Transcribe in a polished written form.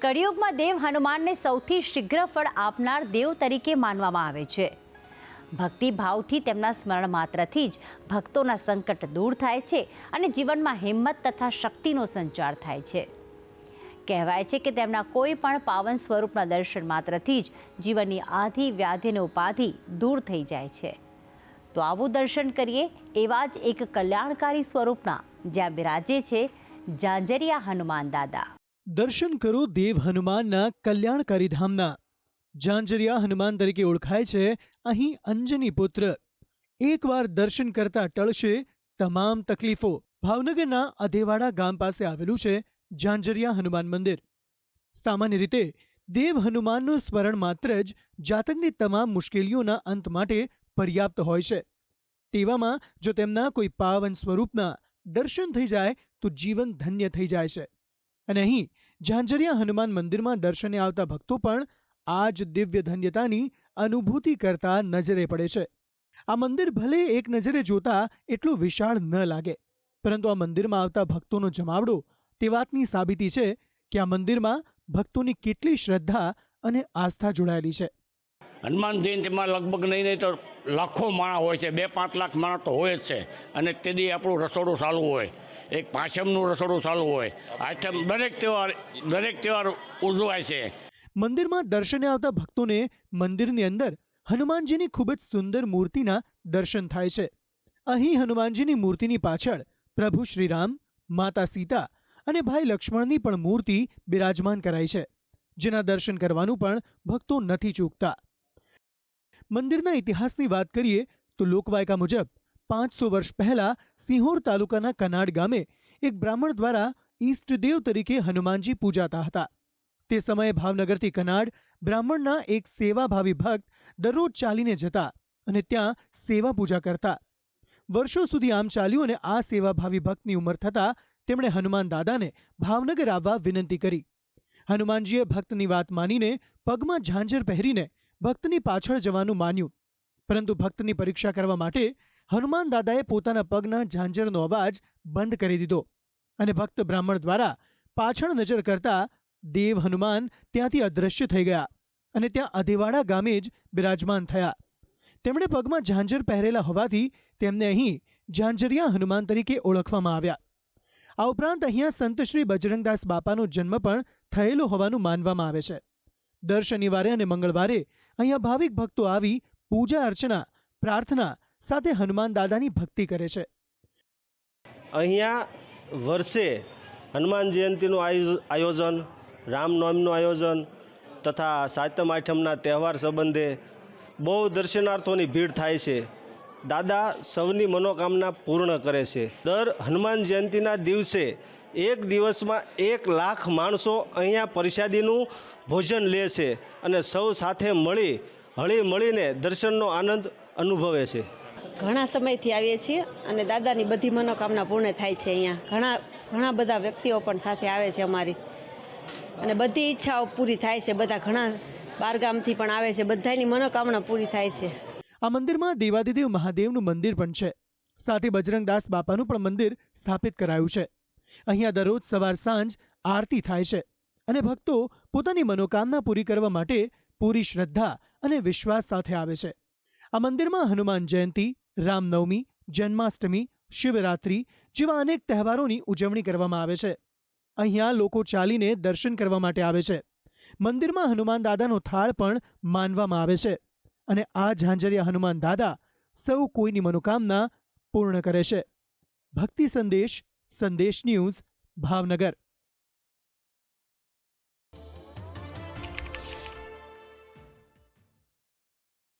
કળિયુગમાં દેવ હનુમાનને સૌથી શીઘ્ર ફળ આપનાર દેવ તરીકે માનવામાં આવે છે। ભક્તિ ભાવથી તેમના સ્મરણ માત્રથી જ ભક્તોના સંકટ દૂર થાય છે અને જીવનમાં હિંમત તથા શક્તિનો સંચાર થાય છે। કહેવાય છે કે તેમના કોઈ પણ પાવન સ્વરૂપના દર્શન માત્રથી જ જીવનની આધિ વ્યાધિ અને ઉપાધિ દૂર થઈ જાય છે। તો આવું દર્શન કરીએ એવા જ એક કલ્યાણકારી સ્વરૂપના, જ્યાં બિરાજે છે ઝાંઝરિયા હનુમાન દાદા। દર્શન કરો દેવ હનુમાનના કલ્યાણકારી ધામના। ઝાંઝરિયા હનુમાન તરીકે ઓળખાય છે અહીં અંજની પુત્ર। એકવાર દર્શન કરતા ટળશે તમામ તકલીફો। ભાવનગરના અધેવાડા ગામ પાસે આવેલું છે ઝાંઝરિયા હનુમાન મંદિર। સામાન્ય રીતે દેવ હનુમાનનું સ્મરણ માત્ર જ જાતકની તમામ મુશ્કેલીઓના અંત માટે પર્યાપ્ત હોય છે। તેવામાં જો તેમના કોઈ પાવન સ્વરૂપના દર્શન થઈ જાય તો જીવન ધન્ય થઈ જાય છે। અને અહીં ઝાંઝરિયા હનુમાન મંદિરમાં દર્શને આવતા ભક્તો પણ આ જ દિવ્ય ધન્યતાની અનુભૂતિ કરતા નજરે પડે છે। આ મંદિર ભલે એક નજરે જોતા એટલું વિશાળ ન લાગે, પરંતુ આ મંદિરમાં આવતા ભક્તોનો જમાવડો તે વાતની સાબિતી છે કે આ મંદિરમાં ભક્તોની કેટલી શ્રદ્ધા અને આસ્થા જોડાયેલી છે। હનુમાન જયંતિમાં લગભગ નહીં તો લાખો માણસ હોય છે, 2-5 લાખ માણસ તો હોય જ છે। અને તેથી આપણું રસોડું ચાલુ હોય, એક પાંચમનું રસોડું ચાલુ હોય, આઠમ દરેક તહેવાર ઉજવાય છે। મંદિરમાં દર્શને આવતા ભક્તોને મંદિરની અંદર હનુમાનજીની ખૂબ જ સુંદર મૂર્તિના દર્શન થાય છે। અહીં હનુમાનજીની મૂર્તિની પાછળ પ્રભુ શ્રીરામ, માતા સીતા અને ભાઈ લક્ષ્મણની પણ મૂર્તિ બિરાજમાન કરાઈ છે, જેના દર્શન કરવાનું પણ ભક્તો નથી ચૂકતા। મંદિરના ઇતિહાસની વાત કરીએ તો લોકવાયકા મુજબ 500 વર્ષ પહેલા સિંહોર તાલુકાના કનાડ ગામે એક બ્રાહ્મણ દ્વારા ઈષ્ટદેવ તરીકે હનુમાનજી પૂજાતા હતા। તે સમયે ભાવનગરથી કનાડ બ્રાહ્મણના એક સેવાભાવી ભક્ત દરરોજ ચાલીને જતા અને ત્યાં સેવા પૂજા કરતા। વર્ષો સુધી આમ ચાલ્યું અને આ સેવાભાવી ભક્તની ઉંમર થતાં તેમણે હનુમાન દાદાને ભાવનગર આવવા વિનંતી કરી। હનુમાનજીએ ભક્તની વાત માનીને પગમાં ઝાંઝર પહેરીને ભક્તની પાછળ જવાનું માન્યું, પરંતુ ભક્તની પરીક્ષા કરવા માટે હનુમાન દાદાએ પોતાના પગના ઝાંઝરનો અવાજ બંધ કરી દીધો અને ભક્ત બ્રાહ્મણ દ્વારા પાછળ નજર કરતા દેવ હનુમાન ત્યાંથી અદૃશ્ય થઈ ગયા અને ત્યાં અધેવાડા ગામે જ બિરાજમાન થયા। તેમણે પગમાં ઝાંઝર પહેરેલા હોવાથી તેમને અહીં ઝાંઝરિયા હનુમાન તરીકે ઓળખવામાં આવ્યા। આ ઉપરાંત અહીંયા સંત શ્રી બજરંગદાસ બાપાનો જન્મ પણ થયેલો હોવાનું માનવામાં આવે છે। દર શનિવારે અને મંગળવારે અહીંયા ભાવિક ભક્તો આવી પૂજા અર્ચના, પ્રાર્થના સાથે હનુમાન દાદાની ભક્તિ કરે છે। અહીંયા વર્ષે હનુમાન જયંતિનું આયોજન, રામનવમીનું આયોજન તથા સાતમ આઠમના તહેવાર સંબંધે બહુ દર્શનાર્થોની ભીડ થાય છે। દાદા સૌની મનોકામના પૂર્ણ કરે છે। દર હનુમાન જયંતિના દિવસે એક દિવસમાં 1 લાખ માણસો અહીંયા પ્રસાદીનું ભોજન લે છે અને સૌ સાથે હળી મળીને દર્શનનો આનંદ અનુભવે છે। ઘણા સમયથી આવીએ છીએ અને દાદાની બધી મનોકામના પૂર્ણ થાય છે। અહીંયા ઘણા બધા વ્યક્તિઓ પણ સાથે આવે છે અમારી, અને બધી ઈચ્છાઓ પૂરી થાય છે। બધા ઘણા બહારગામથી પણ આવે છે, બધાની મનોકામના પૂરી થાય છે। આ મંદિરમાં દેવાધિદેવ મહાદેવનું મંદિર પણ છે, સાથે બજરંગદાસ બાપાનું પણ મંદિર સ્થાપિત કરાયું છે। અહીંયા દરરોજ સવાર સાંજ આરતી થાય છે અને ભક્તો પોતાની મનોકામના પૂરી કરવા માટે પૂરી શ્રદ્ધા અને વિશ્વાસ સાથે આવે છે। આ મંદિરમાં હનુમાન જયંતિ, રામનવમી, જન્માષ્ટમી, શિવરાત્રી જેવા અનેક તહેવારોની ઉજવણી કરવામાં આવે છે। અહીંયા લોકો ચાલીને દર્શન કરવા માટે આવે છે। મંદિરમાં હનુમાન દાદાનો થાળ પણ માનવામાં આવે છે અને આ ઝાંઝરિયા હનુમાન દાદા સૌ કોઈની મનોકામના પૂર્ણ કરે છે। ભક્તિ સંદેશ, સંદેશ ન્યૂઝ, ભાવનગર।